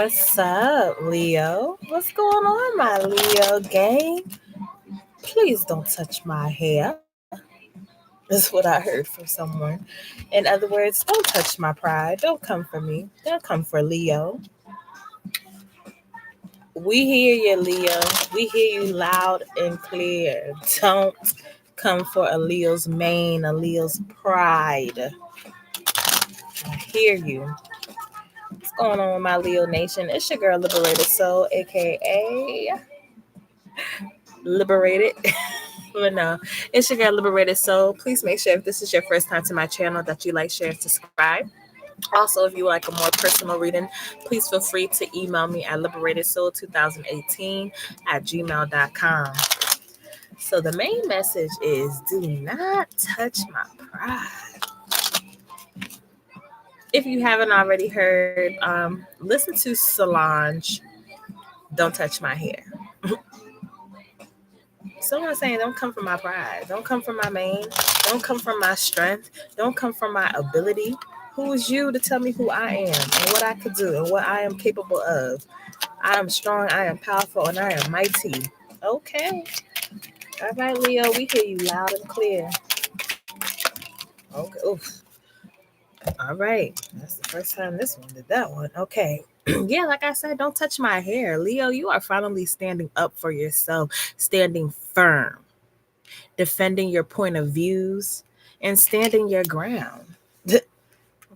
What's up, Leo? What's going on, my Leo gang? Please don't touch my hair. That's what I heard from someone. In other words, don't touch my pride. Don't come for me. Don't come for Leo. We hear you, Leo. We hear you loud and clear. Don't come for a Leo's mane, a Leo's pride. I hear you. What's going on with my Leo Nation? It's your girl, Liberated Soul, aka Liberated. But no, it's your girl, Liberated Soul. Please make sure if this is your first time to my channel that you like, share, and subscribe. Also, if you would like a more personal reading, please feel free to email me at liberatedsoul2018@gmail.com. So the main message is do not touch my pride. If you haven't already heard, listen to Solange, Don't Touch My Hair. Someone saying, don't come from my pride. Don't come from my mane. Don't come from my strength. Don't come from my ability. Who is you to tell me who I am and what I could do and what I am capable of? I am strong, I am powerful, and I am mighty. Okay. All right, Leo, we hear you loud and clear. Okay. Oof. All right. That's the first time this one did that one. Okay. Yeah, like I said, don't touch my hair. Leo, you are finally standing up for yourself, standing firm, defending your point of views, and standing your ground.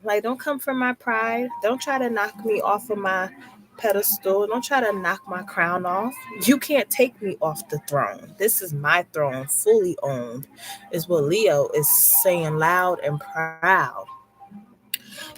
Like, don't come for my pride. Don't try to knock me off of my pedestal. Don't try to knock my crown off. You can't take me off the throne. This is my throne, fully owned, is what Leo is saying loud and proud.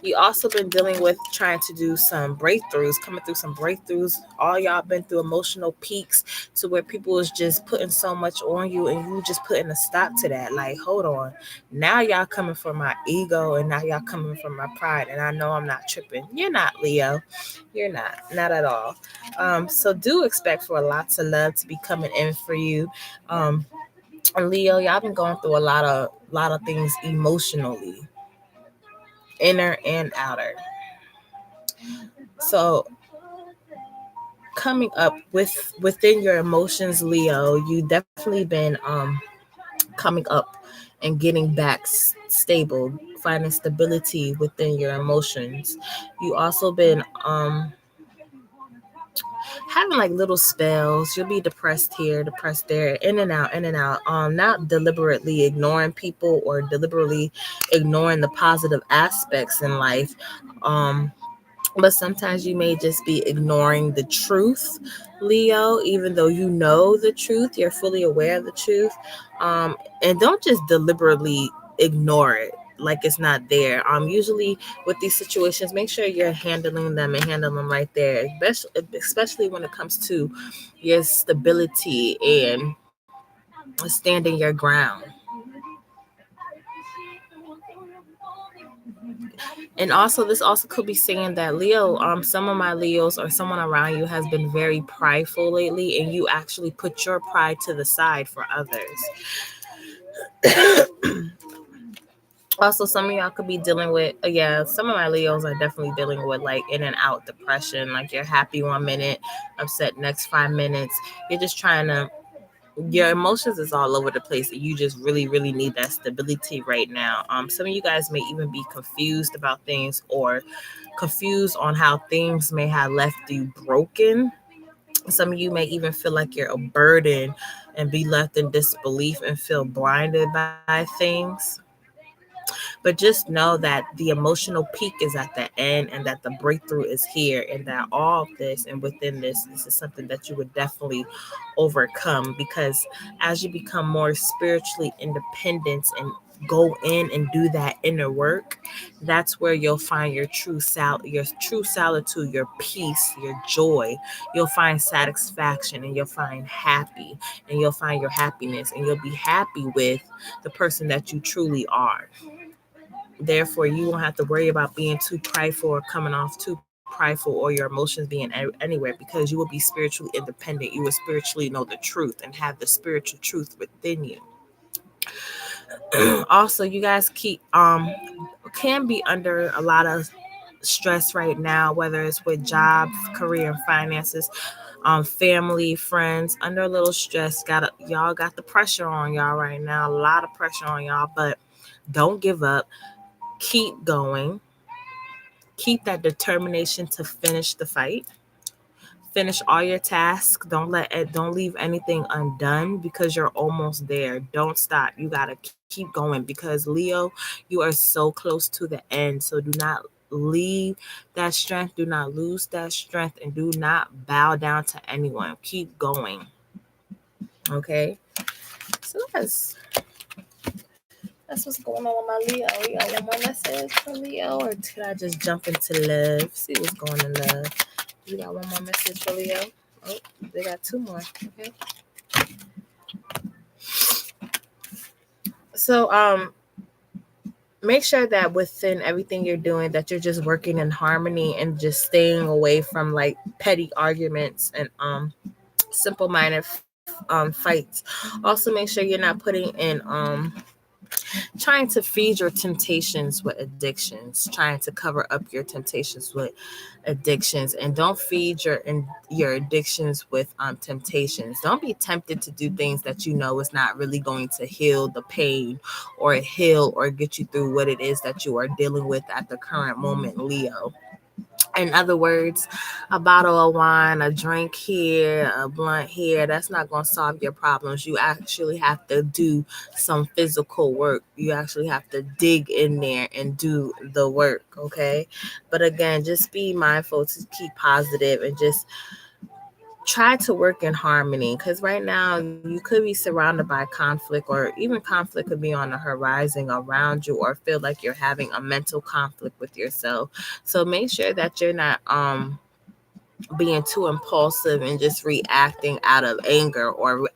You also been dealing with trying to do some breakthroughs, coming through some breakthroughs. All y'all been through emotional peaks to where people is just putting so much on you and you just putting a stop to that. Like, hold on. Now y'all coming for my ego and now y'all coming for my pride. And I know I'm not tripping. You're not, Leo. You're not at all. So do expect for lots of love to be coming in for you. Leo, y'all been going through a lot of things emotionally, inner and outer. So coming up within your emotions, Leo, you definitely been coming up and getting back stable, finding stability within your emotions. You also been having like little spells. You'll be depressed here, depressed there, in and out, in and out. Not deliberately ignoring people or deliberately ignoring the positive aspects in life. But sometimes you may just be ignoring the truth, Leo, even though you know the truth, you're fully aware of the truth. And don't just deliberately ignore it like it's not there. Usually with these situations, make sure you're handling them and handle them right there, especially when it comes to your stability and standing your ground. And also, this also could be saying that Leo, some of my Leos or someone around you has been very prideful lately, and you actually put your pride to the side for others. Also, some of y'all could be dealing with, some of my Leos are definitely dealing with like in and out depression. Like you're happy 1 minute, upset next 5 minutes. You're just trying to, your emotions is all over the place. And you just really, really need that stability right now. Some of you guys may even be confused about things or confused on how things may have left you broken. Some of you may even feel like you're a burden and be left in disbelief and feel blinded by things. But just know that the emotional peak is at the end and that the breakthrough is here, and that all of this and within this is something that you would definitely overcome, because as you become more spiritually independent and go in and do that inner work, that's where you'll find your true solitude, your peace, your joy. You'll find satisfaction and you'll find happy and you'll find your happiness and you'll be happy with the person that you truly are. Therefore, you won't have to worry about being too prideful or coming off too prideful or your emotions being anywhere, because you will be spiritually independent. You will spiritually know the truth and have the spiritual truth within you. Also, you guys can be under a lot of stress right now, whether it's with jobs, career, and finances, family, friends, under a little stress. Y'all got the pressure on y'all right now, a lot of pressure on y'all, but don't give up. Keep going. Keep that determination to finish the fight. Finish all your tasks. Don't leave anything undone because you're almost there. Don't stop. You got to keep going because Leo, you are so close to the end. So do not leave that strength. Do not lose that strength, and do not bow down to anyone. Keep going. Okay? So that's what's going on with my Leo. You got one more message for Leo, or could I just jump into love? See what's going on in love. You got one more message for Leo? Oh, they got two more. Okay. So make sure that within everything you're doing that you're just working in harmony and just staying away from like petty arguments and simple-minded fights. Also make sure you're not putting in trying to feed your temptations with addictions, trying to cover up your temptations with addictions, and don't feed your addictions with temptations. Don't be tempted to do things that you know is not really going to heal the pain or heal or get you through what it is that you are dealing with at the current moment, Leo. In other words, a bottle of wine, a drink here, a blunt here, that's not going to solve your problems. You actually have to do some physical work. You actually have to dig in there and do the work, okay? But again, just be mindful to keep positive and just try to work in harmony, because right now you could be surrounded by conflict, or even conflict could be on the horizon around you, or feel like you're having a mental conflict with yourself. So make sure that you're not being too impulsive and just reacting out of anger, or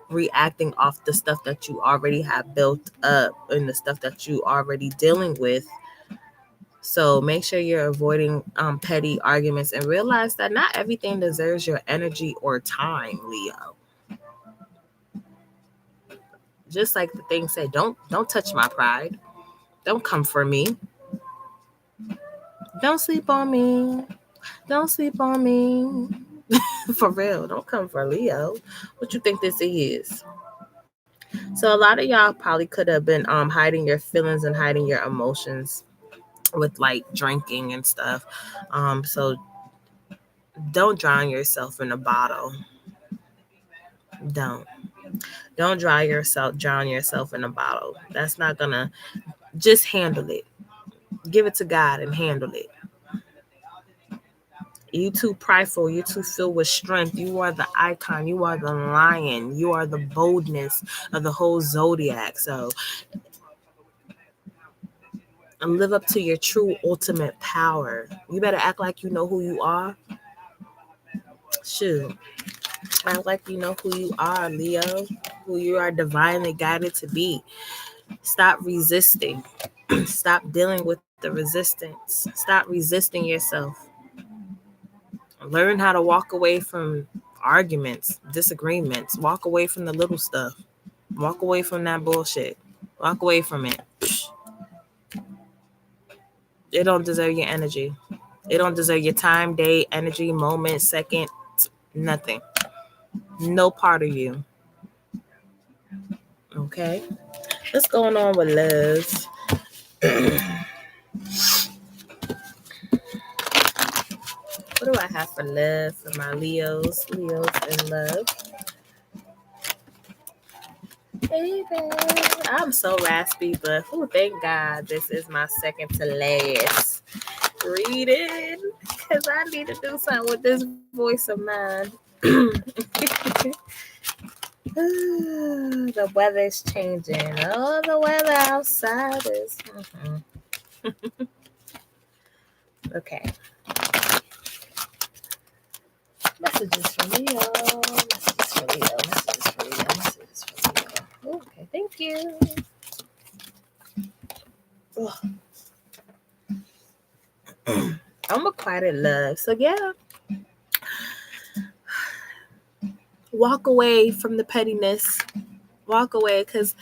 reacting off the stuff that you already have built up and the stuff that you already dealing with. So make sure you're avoiding petty arguments, and realize that not everything deserves your energy or time, Leo. Just like the thing said, don't touch my pride. Don't come for me. Don't sleep on me. Don't sleep on me. For real, don't come for Leo. What you think this is? So a lot of y'all probably could have been hiding your feelings and hiding your emotions with like drinking and stuff. So don't drown yourself in a bottle. Don't drown yourself in a bottle. That's not gonna. Just handle it. Give it to God and handle it. You too prideful. You too filled with strength. You are the icon. You are the lion. You are the boldness of the whole zodiac. So live up to your true ultimate power. You better act like you know who you are. Shoot. Act like you know who you are, Leo. Who you are divinely guided to be. Stop resisting. Stop dealing with the resistance. Stop resisting yourself. Learn how to walk away from arguments, disagreements. Walk away from the little stuff. Walk away from that bullshit. Walk away from it. It don't deserve your energy. It don't deserve your time, day, energy, moment, second, nothing. No part of you. Okay? What's going on with love? What do I have for love for my Leos? Leos in love. Baby, I'm so raspy, but thank God this is my second to last reading, because I need to do something with this voice of mine. The weather's changing. Oh, the weather outside is. Okay. Messages for Leo. Messages for Leo. Messages for Leo. Messages for Leo. Okay, thank you. I'm a quiet in love. So yeah. Walk away from the pettiness. Walk away, because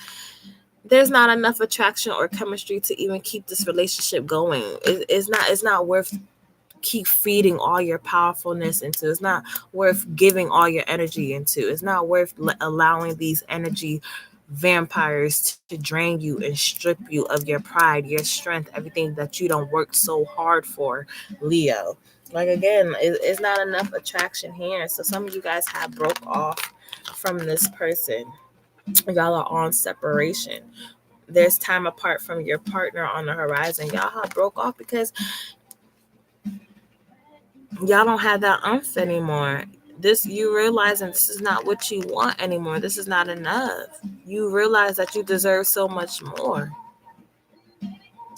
there's not enough attraction or chemistry to even keep this relationship going. It's not worth keep feeding all your powerfulness into. It's not worth giving all your energy into. It's not worth allowing these energy vampires to drain you and strip you of your pride, your strength, everything that you don't work so hard for, Leo. Like again, it's not enough attraction here. So some of you guys have broke off from this person. Y'all are on separation. There's time apart from your partner on the horizon. Y'all have broke off because y'all don't have that umph anymore. This, you realizing this is not what you want anymore. This is not enough. You realize that you deserve so much more.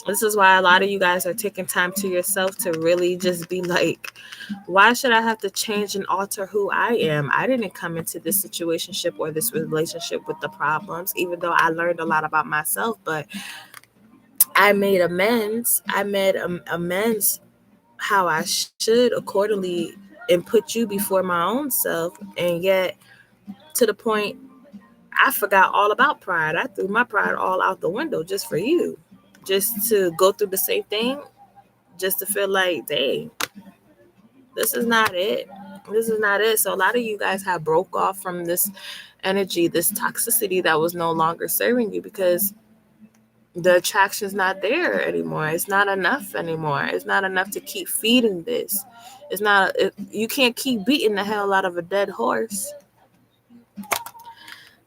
This is why a lot of you guys are taking time to yourself to really just be like, why should I have to change and alter who I am? I didn't come into this situationship or this relationship with the problems, even though I learned a lot about myself, but I made amends. I made amends how I should accordingly and put you before my own self. And yet, to the point, I forgot all about pride. I threw my pride all out the window just for you, just to go through the same thing, just to feel like, dang, this is not it. This is not it. So a lot of you guys have broke off from this energy, this toxicity that was no longer serving you because the attraction's not there anymore. It's not enough anymore. It's not enough to keep feeding this. It's not. You can't keep beating the hell out of a dead horse.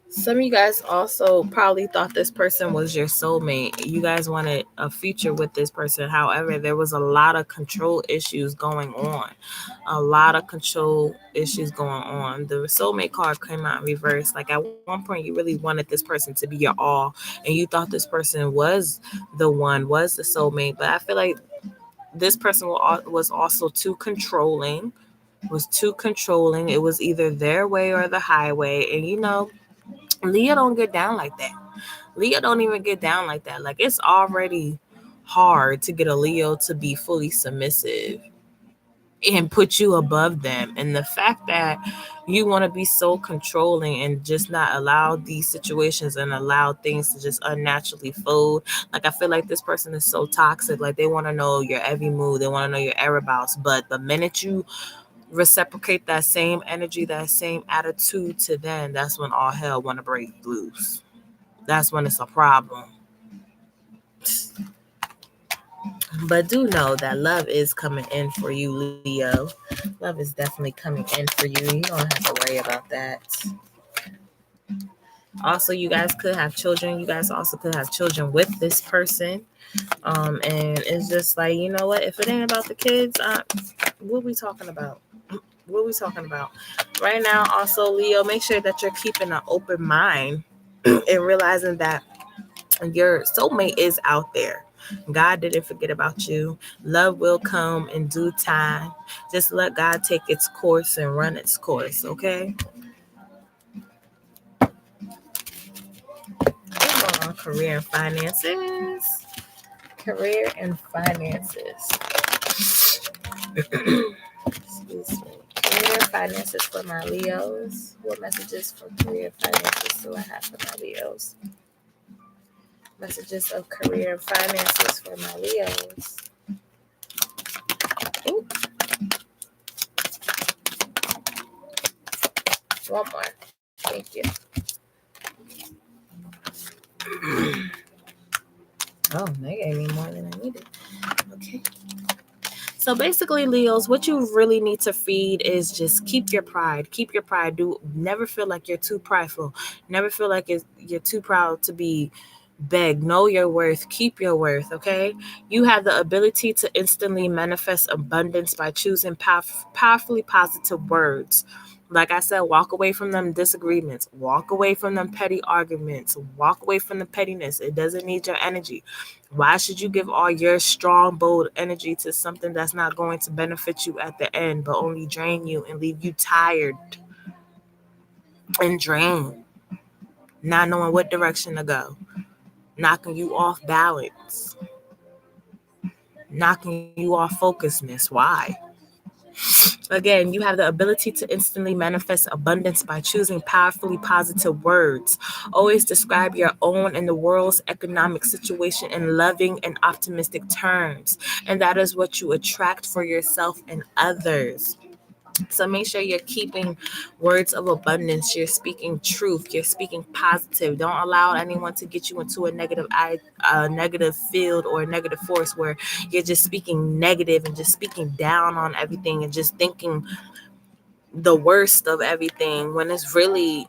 Some of you guys also probably thought this person was your soulmate. You guys wanted a future with this person. However, there was a lot of control issues going on. A lot of control issues going on. The soulmate card came out in reverse. Like at one point, you really wanted this person to be your all, and you thought this person was the one, was the soulmate. But I feel like this person was also too controlling. Was too controlling. It was either their way or the highway, and Leah don't get down like that. Leo don't even get down like that. Like it's already hard to get a Leo to be fully submissive and put you above them. And the fact that you want to be so controlling and just not allow these situations and allow things to just unnaturally fold. Like I feel like this person is so toxic. Like they want to know your every move. They want to know your whereabouts. But the minute you reciprocate that same energy, that same attitude to them, that's when all hell want to break loose. That's when it's a problem. But do know that love is coming in for you, Leo. Love is definitely coming in for you. You don't have to worry about that. Also, you guys could have children. You guys also could have children with this person. And it's just like, you know what? If it ain't about the kids, what we talking about? What we talking about? Right now, also, Leo, make sure that you're keeping an open mind and realizing that your soulmate is out there. God didn't forget about you. Love will come in due time. Just let God take its course and run its course, okay? We're on career and finances. Career and finances. Excuse me. Career and finances for my Leos. What messages for career and finances do I have for my Leos? Messages of career and finances for my Leos. Ooh. One more. Thank you. Oh, they gave me more than I needed. Okay. So basically, Leos, what you really need to feed is just keep your pride. Keep your pride. Never feel like you're too prideful. Never feel like you're too proud to be beg. Know your worth. Keep your worth, okay? You have the ability to instantly manifest abundance by choosing powerfully positive words. Like I said, walk away from them disagreements. Walk away from them petty arguments. Walk away from the pettiness. It doesn't need your energy. Why should you give all your strong, bold energy to something that's not going to benefit you at the end, but only drain you and leave you tired and drained, not knowing what direction to go, knocking you off balance, knocking you off focusness? Why? Again, you have the ability to instantly manifest abundance by choosing powerfully positive words. Always describe your own and the world's economic situation in loving and optimistic terms. And that is what you attract for yourself and others. So make sure you're keeping words of abundance. You're speaking truth. You're speaking positive. Don't allow anyone to get you into a negative field or a negative force where you're just speaking negative and just speaking down on everything and just thinking the worst of everything when it's really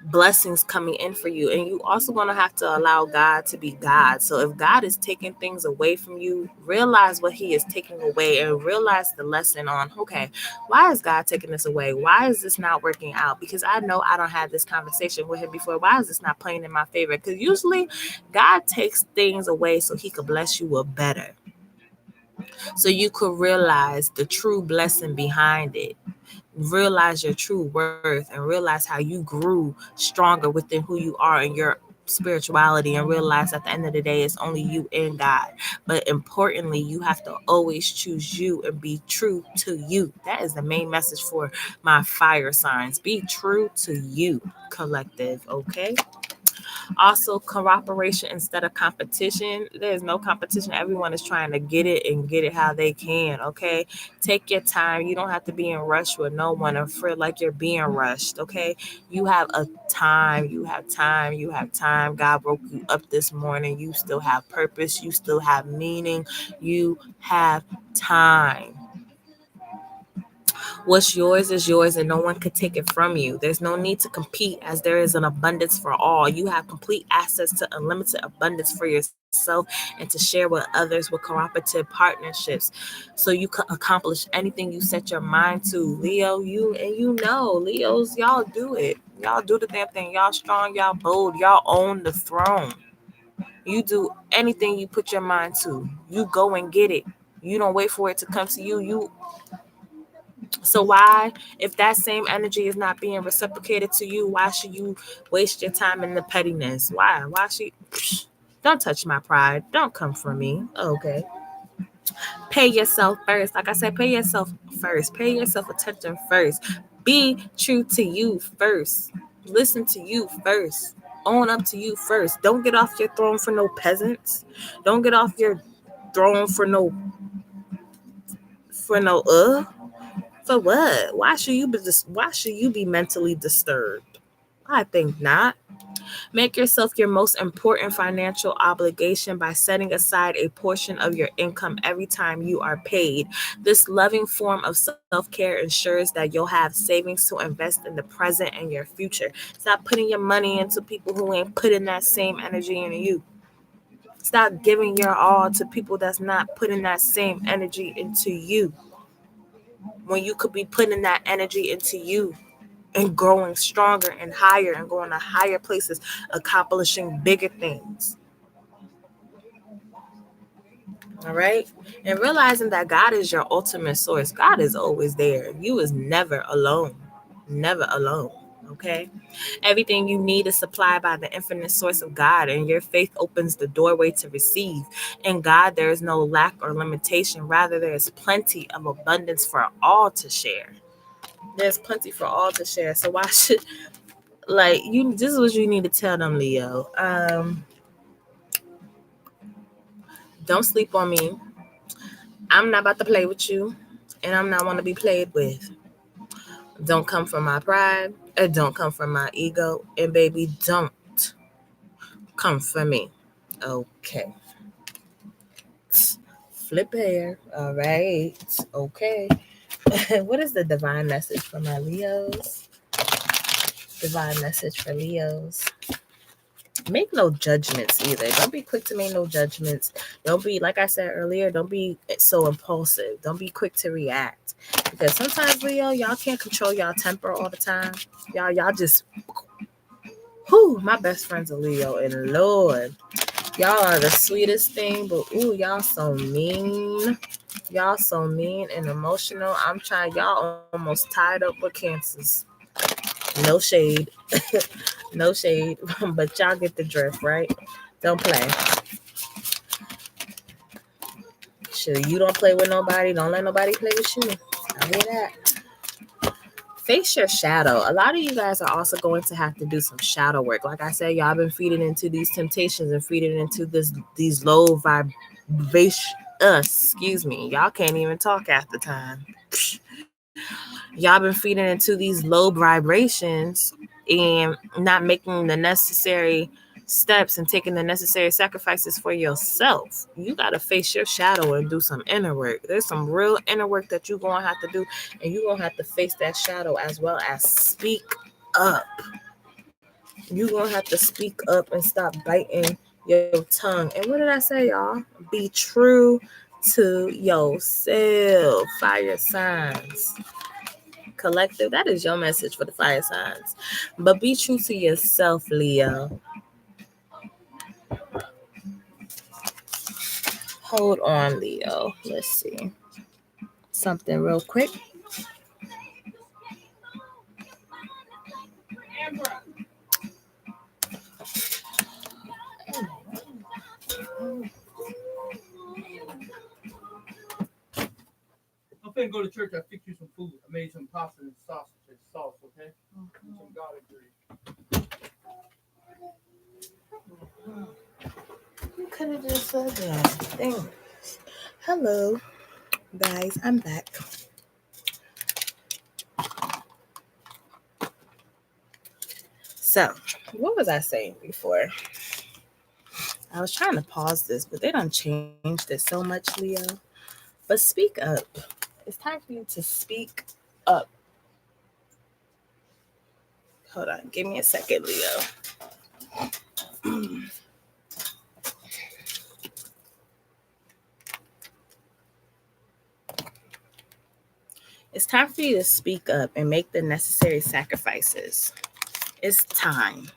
blessings coming in for you. And you also going to have to allow God to be God. So if God is taking things away from you, realize what he is taking away and realize the lesson on, okay, why is God taking this away? Why is this not working out? Because I know I don't have this conversation with him before. Why is this not playing in my favor? Because usually God takes things away so he could bless you with better. So you could realize the true blessing behind it, realize your true worth, and realize how you grew stronger within who you are and your spirituality, and realize at the end of the day it's only you and God. But importantly, you have to always choose you and be true to you. That is the main message for my fire signs. Be true to you, collective. Okay. Also, cooperation instead of competition. There's no competition. Everyone is trying to get it and get it how they can. Okay. Take your time. You don't have to be in rush with no one or feel like you're being rushed. Okay. You have a time. You have time. You have time. God woke you up this morning. You still have purpose. You still have meaning. You have time. What's yours is yours and no one could take it from you. There's no need to compete as there is an abundance for all. You have complete access to unlimited abundance for yourself and to share with others with cooperative partnerships. So you can accomplish anything you set your mind to. Leo, Leos, y'all do it. Y'all do the damn thing. Y'all strong, y'all bold, y'all own the throne. You do anything you put your mind to. You go and get it. You don't wait for it to come to you. So why, if that same energy is not being reciprocated to you, why should you waste your time in the pettiness? Why? Why should don't touch my pride. Don't come for me. Okay. Pay yourself first. Like I said, pay yourself first. Pay yourself attention first. Be true to you first. Listen to you first. Own up to you first. Don't get off your throne for no peasants. Don't get off your throne for no for no For what? Why should you be mentally disturbed? I think not. Make yourself your most important financial obligation by setting aside a portion of your income every time you are paid. This loving form of self-care ensures that you'll have savings to invest in the present and your future. Stop putting your money into people who ain't putting that same energy into you. Stop giving your all to people that's not putting that same energy into you, when you could be putting that energy into you and growing stronger and higher and going to higher places, accomplishing bigger things. All right. And realizing that God is your ultimate source. God is always there. You is never alone. Never alone. Okay. Everything you need is supplied by the infinite source of God, and your faith opens the doorway to receive. In God, there is no lack or limitation. Rather, there is plenty of abundance for all to share. There's plenty for all to share. So why should this is what you need to tell them, Leo. Don't sleep on me. I'm not about to play with you, and I'm not want to be played with. Don't come from my pride, or don't come from my ego, and baby, don't come for me. Okay. Flip hair. All right. Okay. What is the divine message for my Leos? Divine message for Leos. Make no judgments either. Don't be quick to make no judgments. Don't be, like I said earlier, don't be so impulsive. Don't be quick to react. Because sometimes, Leo, y'all can't control y'all temper all the time. Y'all just, my best friend's a Leo, and Lord, y'all are the sweetest thing, but y'all so mean. Y'all so mean and emotional. Y'all almost tied up with cancers. No shade. No shade. But y'all get the drift, right? Don't play. Sure, you don't play with nobody. Don't let nobody play with you. I hear that. Face your shadow. A lot of you guys are also going to have to do some shadow work. Like I said, y'all been feeding into these temptations and feeding into these low vibration. Excuse me. Y'all can't even talk half the time. Y'all been feeding into these low vibrations and not making the necessary steps and taking the necessary sacrifices for yourself. You got to face your shadow and do some inner work. There's some real inner work that you're going to have to do, and you're going to have to face that shadow as well as speak up. You're going to have to speak up and stop biting your tongue. And what did I say, y'all? Be true to yourself. Fire signs. Collective, that is your message for the fire signs. But be true to yourself, Leo. Hold on, Leo. Let's see something real quick. I'm finna go to church. I fix you some food. I made some pasta and sausage and sauce, okay? And some garlic bread. You could have just said that. Dang. Hello, guys. I'm back. So, what was I saying before? I was trying to pause this, but they done changed it so much, Leo. But speak up. It's time for you to speak up. Hold on. Give me a second, Leo. It's time for you to speak up and make the necessary sacrifices. It's time.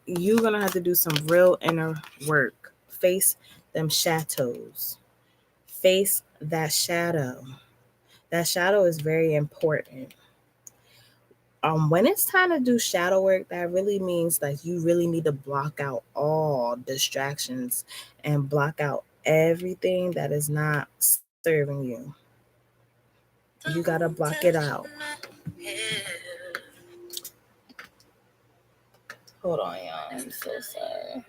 You're going to have to do some real inner work. Face them shadows. Face that shadow. That shadow is very important. When it's time to do shadow work, that really means that you really need to block out all distractions and block out everything that is not serving you. You got to block it out. Hold on, y'all. I'm so sorry.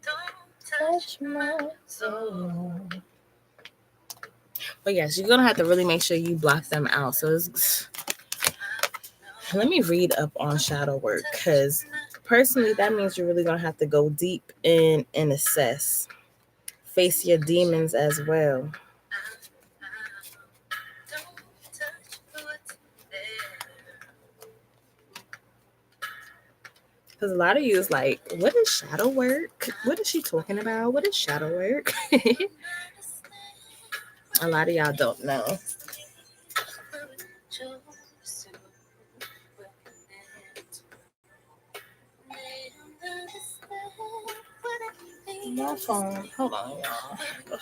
Don't touch my soul. But yes, you're going to have to really make sure you block them out. So let me read up on shadow work, because personally, that means you're really going to have to go deep in and assess. Face your demons as well. Because a lot of you is like, what is shadow work? What is she talking about? What is shadow work? A lot of y'all don't know. My phone. Hold on, y'all. Ugh.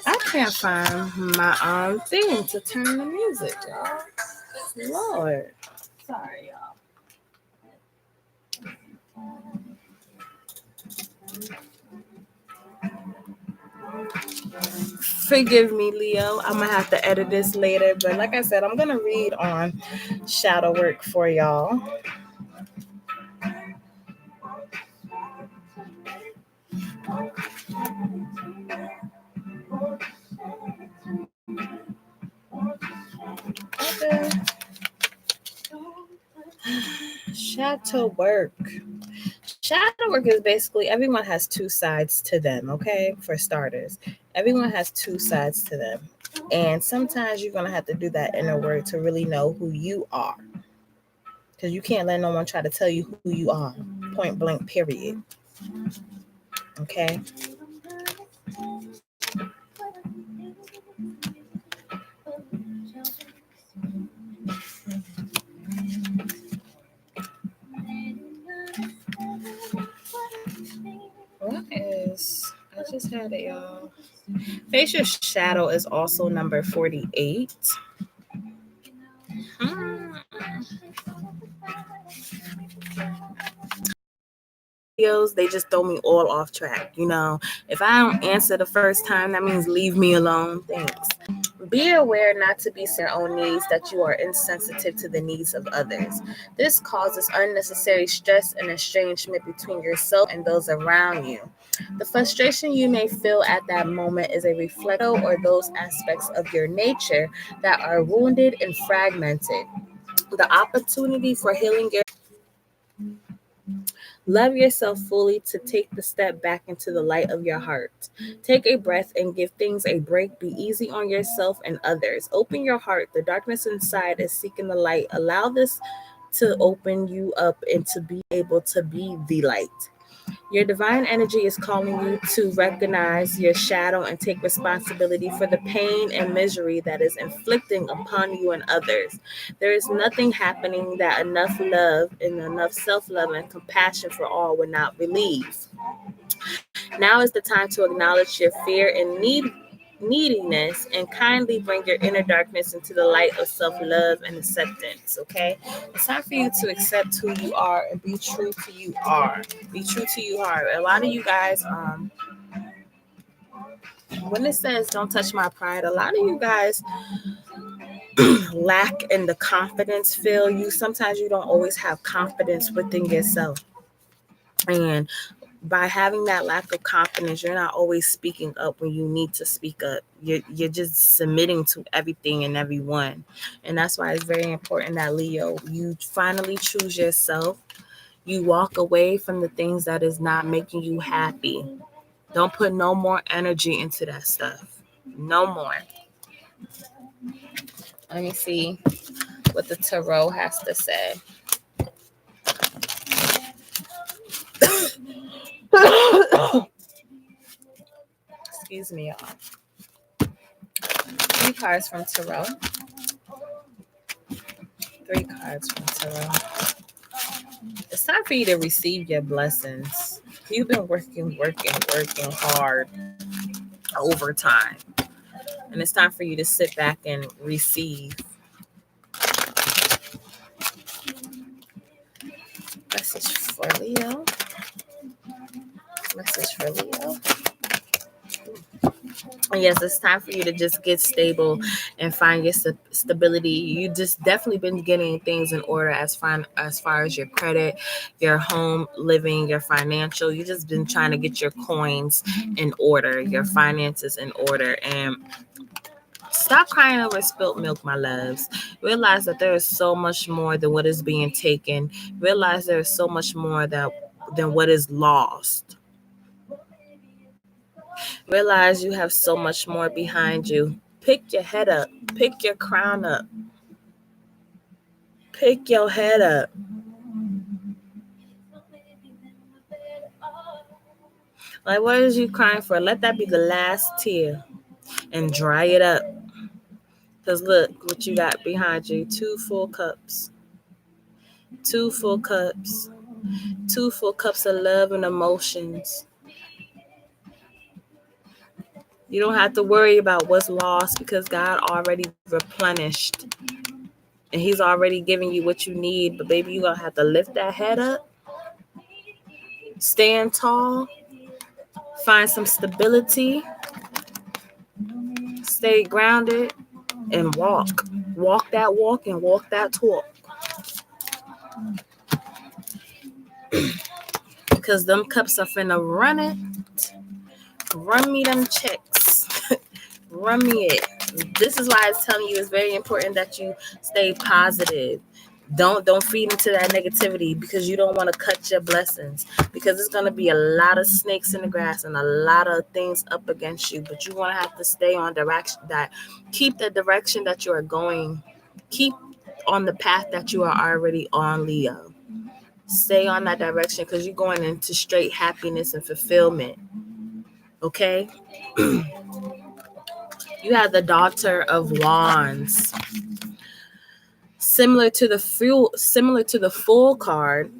I can't find my thing to turn the music, y'all. Lord. Sorry, y'all. Forgive me, Leo. I'm going to have to edit this later. But like I said, I'm going to read on shadow work for y'all. Okay. Shadow work. Shadow work is basically everyone has two sides to them, okay? For starters, everyone has two sides to them. And sometimes you're going to have to do that inner work to really know who you are. Because you can't let no one try to tell you who you are. Point blank, period. Okay? What is... I just had it, y'all. Face your shadow is also number 48. Hmm. Videos, they just throw me all off track. If I don't answer the first time, that means leave me alone. Thanks. Be aware not to be your own needs, that you are insensitive to the needs of others. This causes unnecessary stress and estrangement between yourself and those around you. The frustration you may feel at that moment is a reflection or those aspects of your nature that are wounded and fragmented. The opportunity for healing your love yourself fully to take the step back into the light of your heart. Take a breath and give things a break. Be easy on yourself and others. Open your heart. The darkness inside is seeking the light. Allow this to open you up and to be able to be the light. Your divine energy is calling you to recognize your shadow and take responsibility for the pain and misery that is inflicting upon you and others. There is nothing happening that enough love and enough self-love and compassion for all would not relieve. Now is the time to acknowledge your fear and neediness and kindly bring your inner darkness into the light of self-love and acceptance. Okay, it's time for you to accept who you are and be true to you are. Be true to you are. A lot of you guys, when it says don't touch my pride, a lot of you guys lack in the confidence feel. Sometimes you don't always have confidence within yourself, and by having that lack of confidence, you're not always speaking up when you need to speak up. You're just submitting to everything and everyone. And that's why it's very important that, Leo, you finally choose yourself. You walk away from the things that is not making you happy. Don't put no more energy into that stuff. No more. Let me see what the tarot has to say. Excuse me, y'all. 3 cards from tarot. 3 cards from tarot. It's time for you to receive your blessings. You've been working hard overtime. And it's time for you to sit back and receive. Message for Leo. Message for Leo. And yes, it's time for you to just get stable and find your stability. You just definitely been getting things in order as far as your credit, your home living, your financial. You just been trying to get your coins in order, your finances in order, and stop crying over spilt milk, my loves. Realize that there is so much more than what is being taken. Realize there is so much more than what is lost. Realize you have so much more behind you. Pick your head up. Pick your crown up. Pick your head up. Like, what is you crying for? Let that be the last tear and dry it up. Because look what you got behind you. 2 full cups. 2 full cups. 2 full cups of love and emotions. You don't have to worry about what's lost because God already replenished. And he's already giving you what you need. But baby, you're going to have to lift that head up. Stand tall. Find some stability. Stay grounded. And walk. Walk that walk and walk that talk. Because them cups are finna run it. Run me them checks. Run me it. This is why it's telling you it's very important that you stay positive. Don't feed into that negativity because you don't want to cut your blessings, because it's going to be a lot of snakes in the grass and a lot of things up against you, but you want to have to stay on direction, that keep the direction that you are going, keep on the path that you are already on, Leo. Stay on that direction because you're going into straight happiness and fulfillment. Okay? You have the Daughter of Wands. Similar to the Fool card,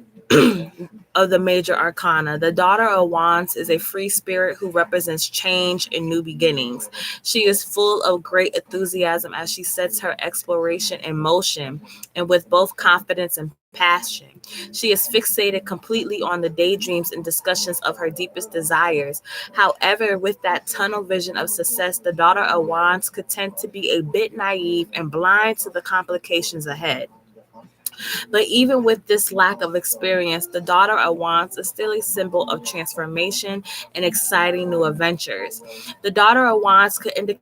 of the major arcana. The Daughter of Wands is a free spirit who represents change and new beginnings. She is full of great enthusiasm as she sets her exploration in motion and with both confidence and passion. She is fixated completely on the daydreams and discussions of her deepest desires. However, with that tunnel vision of success, the Daughter of Wands could tend to be a bit naive and blind to the complications ahead. But even with this lack of experience, the Daughter of Wands is still a symbol of transformation and exciting new adventures. The Daughter of Wands could indicate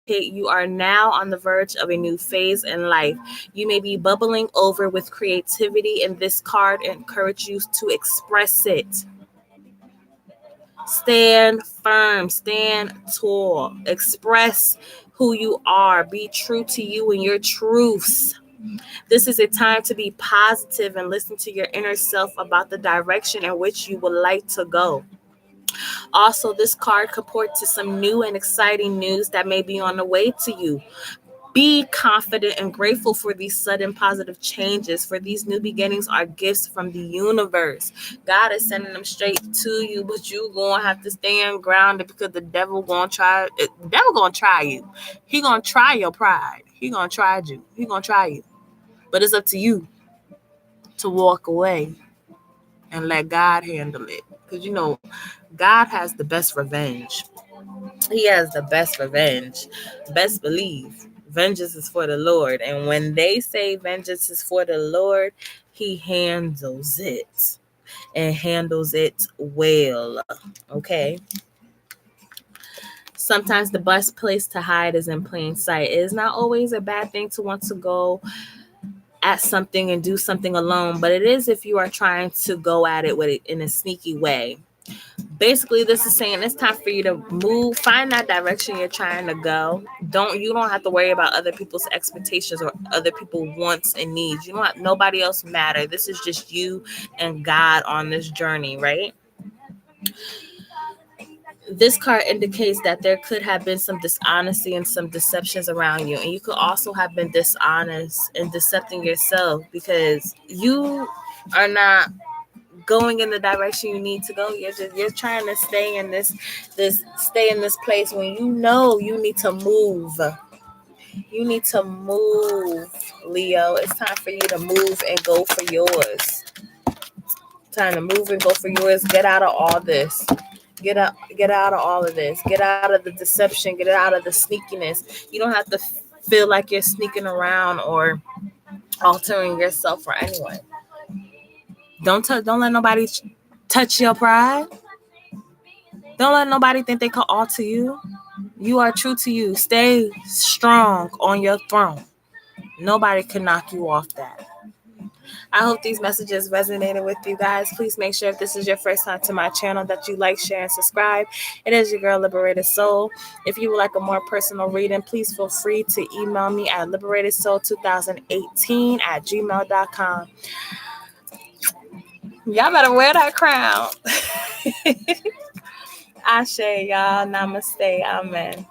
you are now on the verge of a new phase in life. You may be bubbling over with creativity, and this card encourages you to express it. Stand firm, stand tall, express who you are, be true to you and your truths. This is a time to be positive and listen to your inner self about the direction in which you would like to go. Also, this card could point to some new and exciting news that may be on the way to you. Be confident and grateful for these sudden positive changes, for these new beginnings are gifts from the universe. God is sending them straight to you, but you gonna have to stand grounded because the devil gonna try you. He gonna try your pride. He gonna try you. He gonna try you. But it's up to you to walk away and let God handle it. Because God has the best revenge. He has the best revenge. Best believe vengeance is for the Lord. And when they say vengeance is for the Lord, he handles it and handles it well. Okay. Sometimes the best place to hide is in plain sight. It is not always a bad thing to want to go at something and do something alone, but it is if you are trying to go at it with it in a sneaky way. Basically, this is saying it's time for you to move, find that direction you're trying to go. You don't have to worry about other people's expectations or other people's wants and needs. You don't have nobody else matter. This is just you and God on this journey, right? This card indicates that there could have been some dishonesty and some deceptions around you, and you could also have been dishonest and decepting yourself because you are not going in the direction you need to go. You're trying to stay in this place when you know you need to move. You need to move, Leo. It's time for you to move and go for yours. Time to move and go for yours. Get out of all this. Get out of all of this. Get out of the deception. Get out of the sneakiness. You don't have to feel like you're sneaking around or altering yourself for anyone. Don't let nobody touch your pride. Don't let nobody think they can alter you. You are true to you. Stay strong on your throne. Nobody can knock you off that. I hope these messages resonated with you guys. Please make sure if this is your first time to my channel that you like, share, and subscribe. It is your girl, Liberated Soul. If you would like a more personal reading, please feel free to email me at liberatedsoul2018@gmail.com. Y'all better wear that crown. Ashe, y'all. Namaste. Amen.